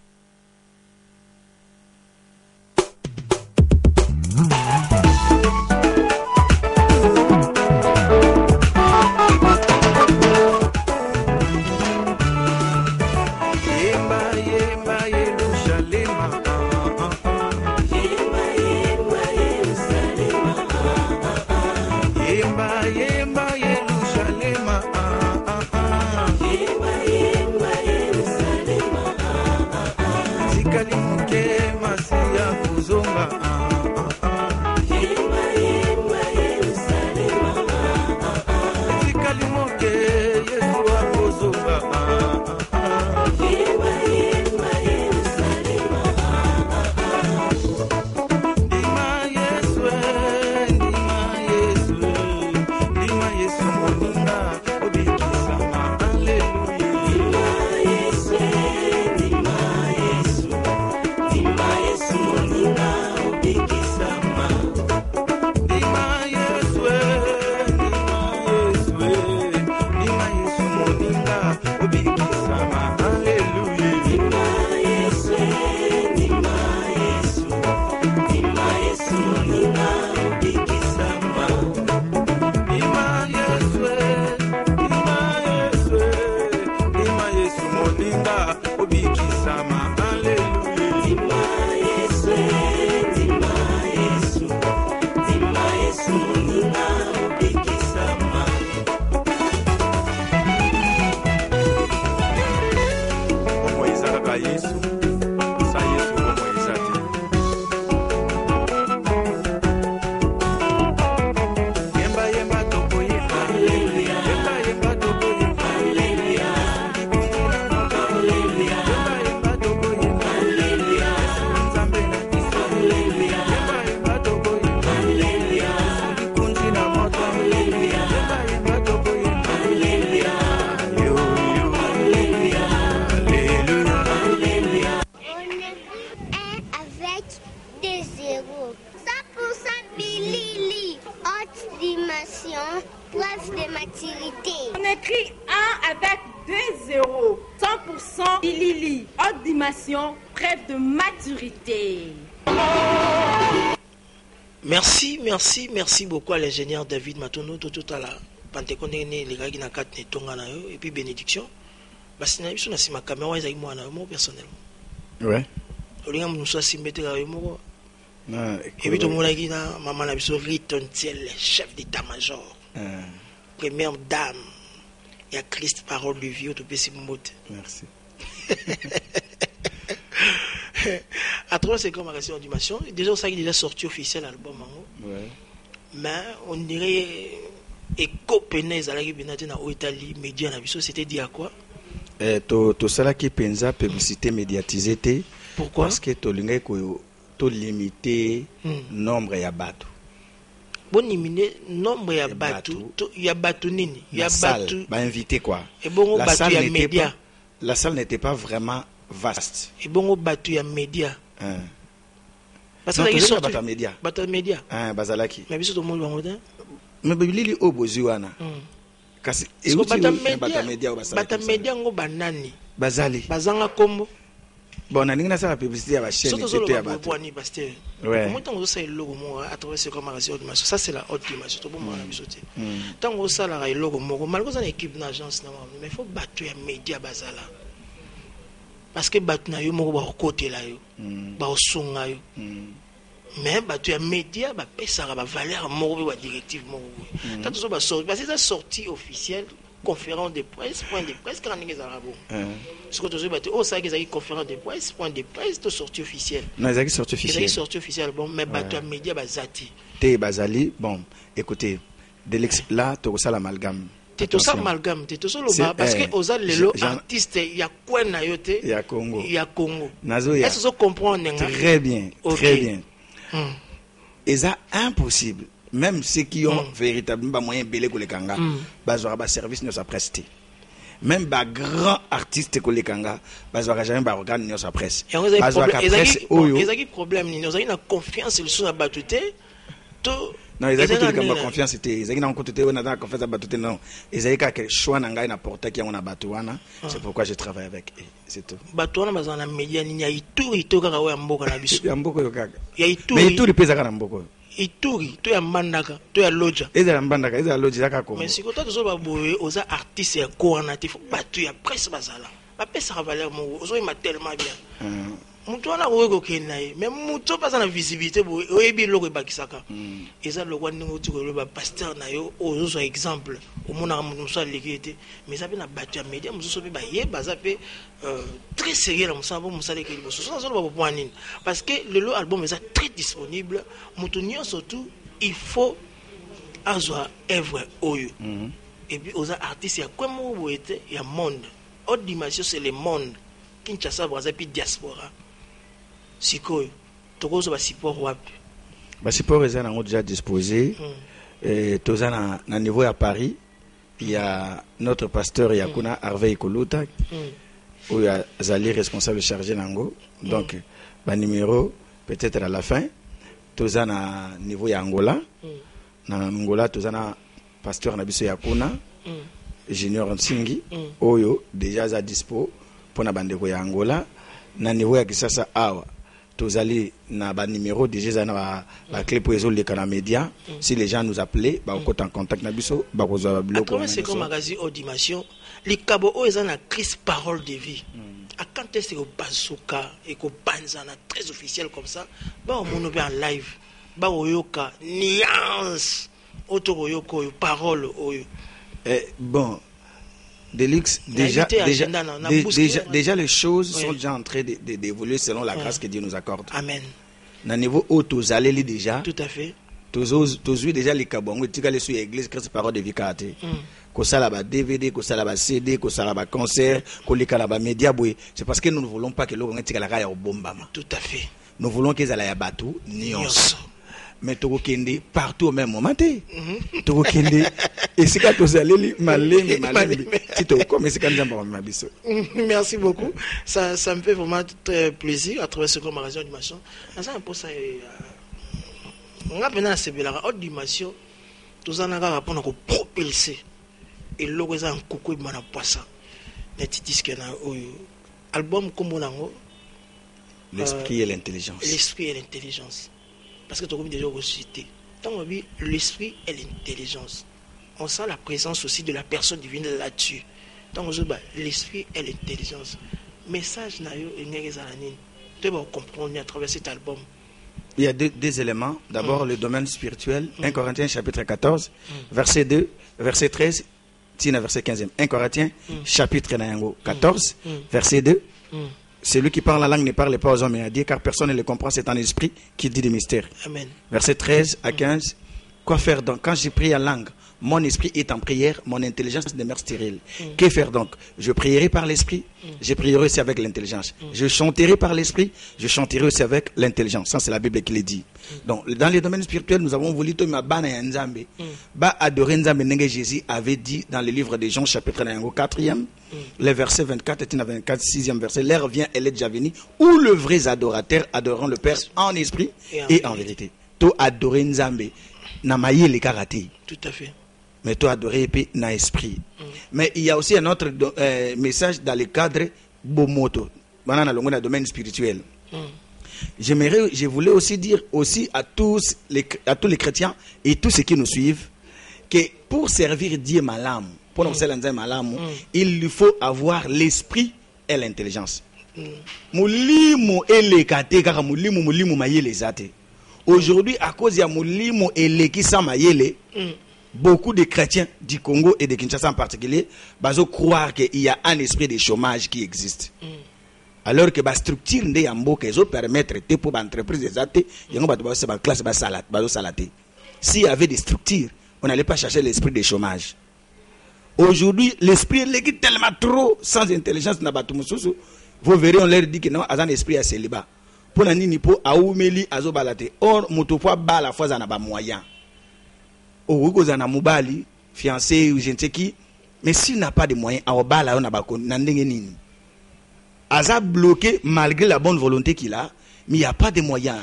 dimension, preuve de maturité. On écrit 1 avec 2 zéros. 100% Bilili. Haute dimension, preuve de maturité. Merci beaucoup à l'ingénieur David Matono, tout à la Pentecôte, les gars qui n'ont pas de et puis bénédiction. Parce que je suis ma caméra, ils moi personnellement. Ouais. Nous sommes si mettre la moi. Et puis tout le monde a dit, maman a besoin de chef d'état-major, première dame, et à Christ, parole de vie, au tout petit mot. Merci. À travers ces commémorations d'animation, déjà ça est déjà sorti officiel l'album. Ouais. Mais on dirait éco pénèse à la Guinée en Italie, média c'était dit à quoi? Tout ça qui pensa publicité médiatisée. Pourquoi? Parce que tu limité nombre ya bateau. Bon limité nombre ya bateau, ya bateau nini, ya bateau. Ba invité quoi? Et bon bateau ya média. La salle n'était pas vraiment vaste. Et bon bateau ya média. Parce que il y a bateau média. Bateau média. Bazalaki. Mais biso to monde bango te. Mais bilili obozi wana. Kasi et bateau média ngo banani. Bazali. Bazanga kombo. Bon, on a la publicité à la chaîne. Surtout le bateau. Ouais. Moi, tant que ça est le logo, à travers ce commémoration de ça c'est la haute image. Tout le monde a visité. Tant que ça là, le logo, malgré ça, l'équipe d'agence, mais il faut battre les médias bazala. Parce que battre na yo, moi, ba côté là yo, ba osonga yo. Mais battre les médias, ba pesa ba valeur, moi, ba directive, moi. Tant que ça ba sorti, parce que ça sortie officielle. Conférence de presse, point de presse, quand on est arabo. Ce que tu as dit, ça y est, conférence de presse, point de presse, tu sorti officiel. Non, ils ont sorti officiel. Ils ont sorti officiel, bon, mais les médias, bazati. T'es bazali, bon, écoutez, là, tu as ça l'amalgame. Tu as ça l'amalgame, tu as ça l'amalgame, parce que aux artistes, il y a quoi na yote? Il y a Congo. Il y a Congo. Est-ce que tu comprends? Très bien, très bien. Et ça, impossible. Même ceux qui ont véritablement moyen belé que les kanga, bazora service ne sa presse. Même ba grand artiste que les kanga, bazora jamais ba organe ne sa presse. Bazora presse oyo. Ils ont problème ni, nous avons confiance sur la batute. Non, ils ont pas confiance c'était, ils ont côté on a dans confiance à batute non. Ils ont quelque choix nanga na porter qui on a batuana, c'est pourquoi je travaille avec eux, c'est tout. Batuana bazana média ni ya ituri to kaka wa mboka na biso. Ya mboka yo kaka. Ya ituri. Mais ituri pesa kana mboka. Ituri, tu es Mandaka, tu es Loja. Et la Mandaka, et la Loja, mais si tu as besoin aux artistes et coordinatifs, tu es presque bazala. Ma paix ça valeur mon, ils m'a tellement bien. Moutou na ogo kenai, mais moutou pas na visibilité bo, oyebi logo bakisaka. Et ça le wani ngoti ko le pasteur na yo, ozo exemple. Au mona moutou ça l'équité, mais ça peut na battu à média, moutou so be ba ye bazape très sérieux là moussa bon moussa les kilibo. Ça ça ba point nini. Parce que le album est très disponible, moutou nyon surtout, il faut azwa œuvre oyo. Et puis aux artistes il y a quoi mo était, il y a monde. Haute dimension c'est le monde. Kinshasa Brazzaville diaspora. Sikoyo, tokozo ba support wapi? Ba support est déjà disposé. Tous na niveau à Paris, il y a notre pasteur Yakuna Harvey Koluta, où il y a Zali responsable chargé nango. Donc ba numéro peut-être à la fin. Tous na niveau ya Angola. Na Angola tous na pasteur Nabiso Yakuna, Junior Nsingi, oyo déjà za dispo pour na bandeko ya Angola. Na niveau ya Kisasa awa. Tozali na ba numéro déjà na ba clé pour les canaux médias. Si les gens nous appelaient, ba ko en contact na biso, ba ko za biloko. Comment c'est comme magazine Audimation, les cabo o ezana Christ parole de vie. À quand est-ce que Bazooka et ko Banzana très officiel comme ça, ba on mono en live, ba oyoka nuance, autoroyoko parole oyo. Bon Delix, déjà les choses sont déjà en train d'évoluer selon la grâce que Dieu nous accorde. Amen. Na niveau où tous allez déjà. Tout à fait. Tous déjà les kabongo, tu allez sur l'église Christ parole de vie kate. Ko sala ba DVD, ko sala ba CD, ko sala ba concert, ko li kala ba média boy. C'est parce que nous ne voulons pas que l'on tika la raya au bombama. Tout à fait. Nous voulons qu'ils aillent à bateau, nyonso. Mais tu kende partout au même moment. Tu kende et c'est quand tu allais malé. Merci beaucoup. Ça me fait vraiment très plaisir à travers ce commémoration d'animation. Ça un peu ça. On a maintenant c'est la haute dimension. tozana kaka mpona kopropulse eloko eza nkoko ebima na poisa neti diske na oyo album kombo nango l'esprit et l'intelligence. L'esprit et l'intelligence. Parce que tu as déjà cité. Tant que l'esprit et l'intelligence, on sent la présence aussi de la personne divine là-dessus. Tant que l'esprit et l'intelligence. Message nayo tu vas comprendre à travers cet album. Il y a deux éléments. D'abord, le domaine spirituel. 1 Corinthiens chapitre 14, verset 2, verset 13, verset 15. 1 Corinthiens chapitre 14, verset 2. Celui qui parle la langue ne parle pas aux hommes et à Dieu, car personne ne le comprend, c'est en esprit qui dit des mystères. Amen. Verset 13 à 15. Quoi faire donc? Quand je prie en langue, mon esprit est en prière, mon intelligence demeure stérile. Que faire donc? Je prierai par l'esprit, je prierai aussi avec l'intelligence. Je chanterai par l'esprit, je chanterai aussi avec l'intelligence. Ça, c'est la Bible qui le dit. Donc, dans les domaines spirituels, nous avons voulu adorer Nzambe. Jésus avait dit dans le livre de Jean, chapitre 4e, les versets 24 et 24, 6e verset, l'heure vient, elle est déjà venue, où le vrai adorateur adoreront le Père en esprit et en vérité. To adorer Nzambe, na maye le karaté. Tout à fait. Mais toi adorer na esprit. Mais il y a aussi un autre message dans le cadre Bomoto, dans le domaine spirituel. Je voulais aussi dire aussi à tous les chrétiens et tous ceux qui nous suivent que pour servir Dieu malam, pour nous servir malam, il lui faut avoir l'esprit et l'intelligence. Mulimo elekate kaka mulimo mayele zate. Aujourd'hui, à cause de mulimo elekisa mayele, beaucoup de chrétiens du Congo et de Kinshasa en particulier, bazo croire qu'il y a un esprit de chômage qui existe. Alors que la structure de Yambo qui permettre de pour l'entreprise des athées, il y a une classe de s'il y avait des structures, on n'allait pas chercher l'esprit de chômage. Aujourd'hui, l'esprit est tellement trop sans intelligence. Vous verrez, on leur dit que non, il y a un esprit à célibat. Pour la nipo, à oumeli, à zobalate. Or, moutoufoua, ba la fois, on a pas moyen. Au Rugozana Moubali, fiancé ou je ne sais qui, mais s'il n'a pas de moyens, à Obala, on a pas nini. Aza bloqué malgré la bonne volonté qu'il a, mais il n'y a pas de moyens.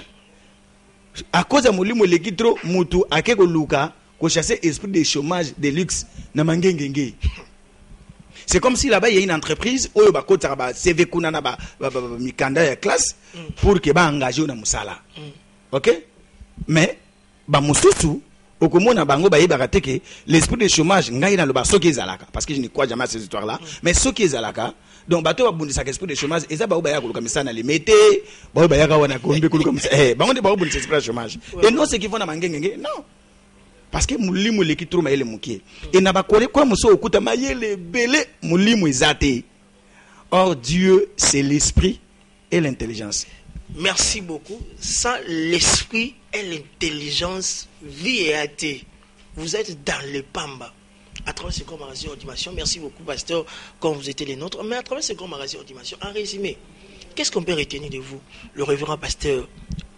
À cause de Moulimo Legitro, Moutou, Akeko Luka, qu'on chassait esprit de chômage, de luxe, na mangengenge. C'est comme si là-bas il y a une entreprise, où il y a un CV Kunana, Mikanda ya classe, pour que ba engagé na musala. Ok? Mais, ba mususu, au commun bango ba yebaka que l'esprit de chômage ngai na loba soki ezalaka parce que je ne crois jamais à ces histoires là mais soki ezalaka donc bato ba bundisa esprit de chômage eza ba ba ya koluka misana limité ba ba ya ka wana kombe koluka misana bango de ba bundisa esprit de chômage et non ce qui vont na mangengenge non parce que mulimo leki trop mayele mukie et na ba kole kwa muso okuta mayele belé mulimo ezate. Or Dieu c'est l'esprit et l'intelligence. Merci beaucoup. Sans l'esprit et l'intelligence, vie et athée, vous êtes dans le pamba. À travers ce grand magazine Ordination, merci beaucoup, pasteur, quand vous étiez les nôtres. Mais à travers ce grand magazine Ordination, en résumé, qu'est-ce qu'on peut retenir de vous, le révérend pasteur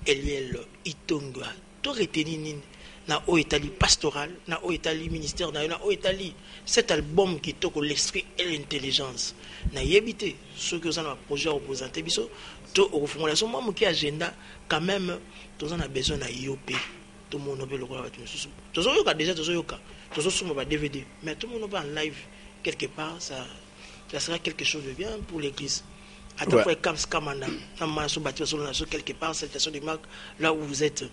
Eliel Itonga? Tu retenir na Oetali pastoral, na Oetali ministère, na Oetali cet album qui toque l'esprit et l'intelligence. Na yebité, ceux qui ont un projet à représenter, biso, to reformulation, moi qui agenda, quand même, tous on a besoin na IOP. Tout le monde peut le voir. Tout le monde déjà, tout le monde va DVD, mais tout le monde va en live quelque part, ça sera quelque chose de bien pour l'église. À tant que Kamskamana, quelque part, cette station de marque, là où vous êtes.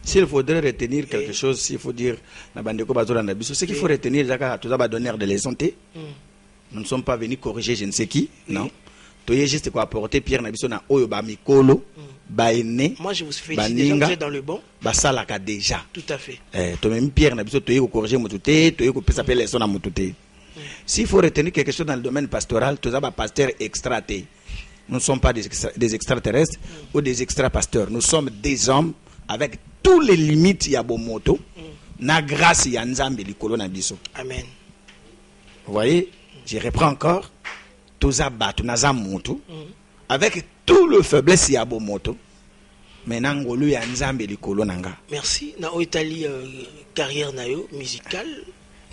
S'il faudrait retenir quelque chose, s'il faut dire, ce qu'il faut retenir, tout d'abord donneur de l'exemple. Nous ne sommes pas venus corriger je ne sais qui, non. Tu es juste quoi apporter Pierre Nabiso na Oyoba Mikolo, Baene. Moi je vous félicite déjà, vous êtes dans le bon. Basalaka déjà. Tout à fait. Toi même Pierre Nabiso, tu es corriger Moutouté, tu es s'appeler les sons à Moutouté. S'il faut retenir quelque chose dans le domaine pastoral, tout d'abord pasteur extraté. Nous ne sommes pas des extraterrestres ou des extra-pasteurs. Nous sommes des hommes avec tous les limites ya bomoto na grâce ya Nzambe likolo na biso. Amen. Vous voyez, je reprends encore toza batu na zamoto avec tout le faiblesse ya bomoto mais nangolo ya Nzambe likolo nanga. Merci na Oetali carrière na yo musicale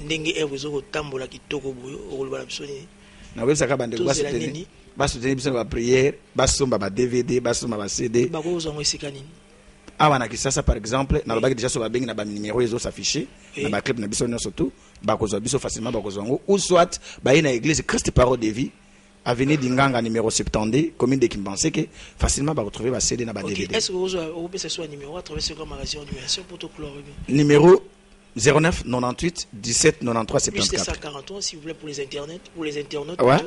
ndenge ezo ko tambola kitoko boyo okoloba biso ni na wesa ka bande kwa soutenir ba soutenir biso ba prière ba somba ba DVD ba somba ba CD ba ko zongo esika nini awa na Kisasa par exemple na lobaki déjà so ba bengi na ba numéro ezo s'afficher na ba clip na biso nyonso tout ba kozwa biso facilement ba kozwa ngo ou soit ba ina église Christ Parole de Vie avenue d'Inganga numéro 72 commune de Kimbanseke facilement ba retrouver ba CD na ba DVD. Est-ce que vous avez ce soit numéro à travers ce grand magazine d'animation pour tout clore? Numéro 09 98 17 93 74. Plus 243 si vous voulez pour les internautes. Ouais.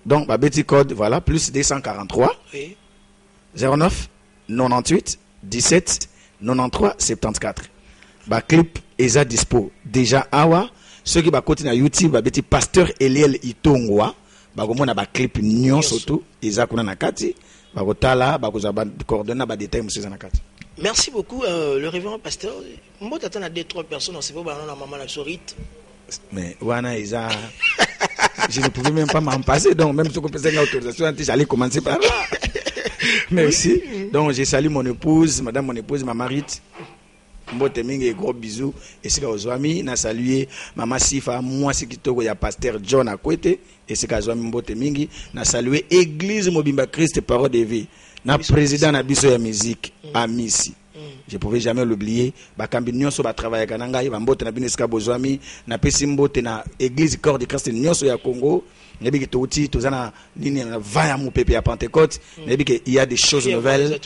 Donc ba petit code voilà plus 243. Oui. 09 98 17 93 74. Ba clip eza dispo déjà awa ceux qui ba côté na YouTube ba beti pasteur Eliel Itongwa ba komona ba clip nyonso tout eza kuna na kati ba kotala ba koza ba coordonner ba détail monsieur na kati. Merci beaucoup le révérend pasteur. Moi t'attends à 2-3 personnes on sait pas ba na maman la sorite. Mais wana eza je ne pouvais même pas m'en passer donc même si on faisait une autorisation j'allais commencer par là. Merci. Donc j'ai salué mon épouse, madame mon épouse, ma marite. Mbote mingi gros bisous. Et c'est Ozwami, na salué maman Sifa, moi c'est kitoko ya pasteur John Akwete. Et c'est Ozwami mbote mingi, na salué église Mobimba Christ Parole de Vie. Na président na biso ya musique Amisi. Je pouvais jamais l'oublier. Bakambi nyonso ba travailler kananga, ba mbote na bineska Bozwami, na pesi mbote na église Corps de Christ nyonso ya Congo. Il y a Pentecôte, il y a des choses nouvelles.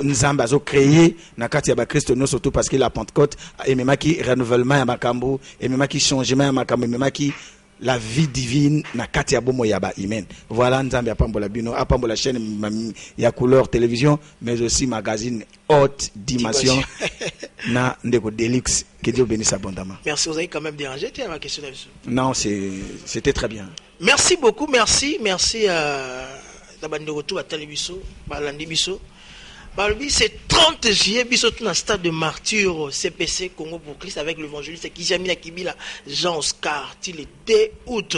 Nzamba a créé na kati ya ba Christ nous surtout parce que la Pentecôte et même qui renouvellement ya makambo et même qui changement ya makambo même qui la vie divine na kati ya bomo ya ba amen. Voilà Nzamba apambola bino apambola chaîne ya couleur télévision mais aussi magazine haute dimension na ndeko Delix. Que Dieu bénisse abondamment. Merci, vous avez quand même dérangé ma question. Non, c'était très bien. Merci beaucoup, merci à la bande de retour à Talibiso, Balandibiso. C'est 30 juillet, biso tout dans stade de martyr CPC Congo pour Christ avec l'évangéliste Kizamina Kibila Jean Oscar, le 2 août,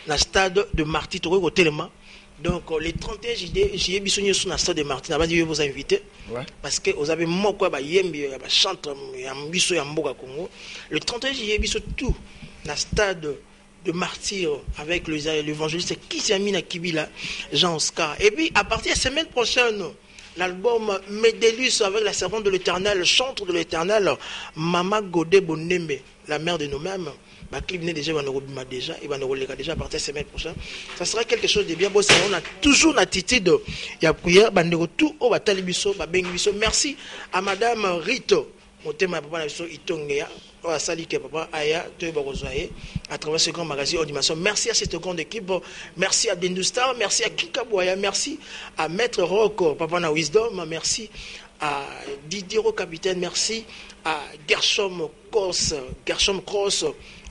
dans stade de martyr au Téléma. Donc les 31 juillet, biso nous sommes dans stade de martyr. On va vous inviter. Ouais. Parce que vous avez moko ba yembi ba chante ya biso ya mboka Congo. Le 31 juillet, biso tout dans stade de martyr avec l'évangéliste Kizamina Kibila Jean Oscar. Et puis à partir de la semaine prochaine, l'album Médélus avec la servante de l'Éternel, chantre de l'Éternel, Mama Godé Bonembe, la mère de nous-mêmes. Le clip n'est déjà, déjà, et va nous déjà à partir de la semaine prochaine. Ça sera quelque chose de bien beau. On a toujours l'attitude, il y a prière, tout au Batalibiso, Babengibiso. Merci à Madame Rito, mon thème à Papa Itongea, à Salike Papa Aya, à travers ce grand magazine Audition. Merci à cette grande équipe, merci à Dendustar, merci à Kikabouaya, merci à Maître Rocco, Papa na Wisdom, merci à Didier Capitaine, merci à Gershom Cross,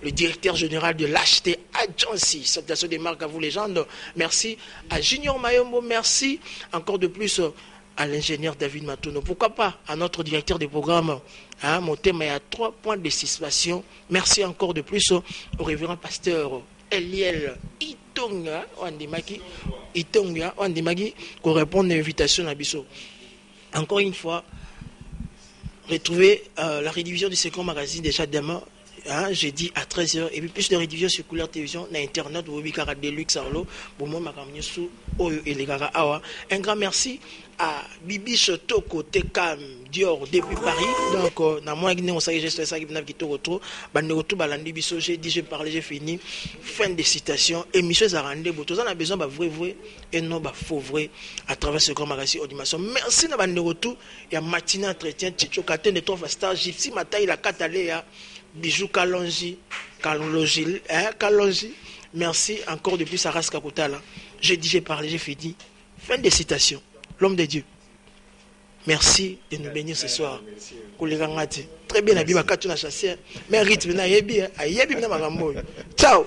le directeur général de l'HT Agency, Association des marques à vous légendes. Merci à Junior Mayombo, merci encore de plus à l'ingénieur David Matono. Pourquoi pas à notre directeur des programmes, mon thème est à 3 points de situation. Merci encore de plus au révérend pasteur Eliel Itonga, qui répond à l'invitation à Bissot. Encore une fois, retrouvez la rédivision du second magazine déjà demain. Jeudi à 13h et puis plus de rediffusion sur Couleur Télévision na internet vous bikara Deluxe Arlo pour moi makamnyo sou oyo elegara awa. Un grand merci à Bibiche Toko Tekam Dior depuis Paris. Donc na moi on s'est gesté ça qui qui to retour bande retour balandi biso j'ai dit j'ai parlé j'ai fini fin de citation émission Zarande boto on a besoin ba vrai et non ba faux vrai à travers ce grand magazine Audition. Merci na bande retour ya matinée entretien Chicho Katen de Trois Star Gypsy Matai la Katalea Bijou Kalonji. Merci encore depuis Saras Kakutala. J'ai dit, j'ai parlé, j'ai fini. Fin de citation. L'homme de Dieu. Merci de nous bénir ce soir. Très bien, la Bible a chassé. Mais rythme, ciao.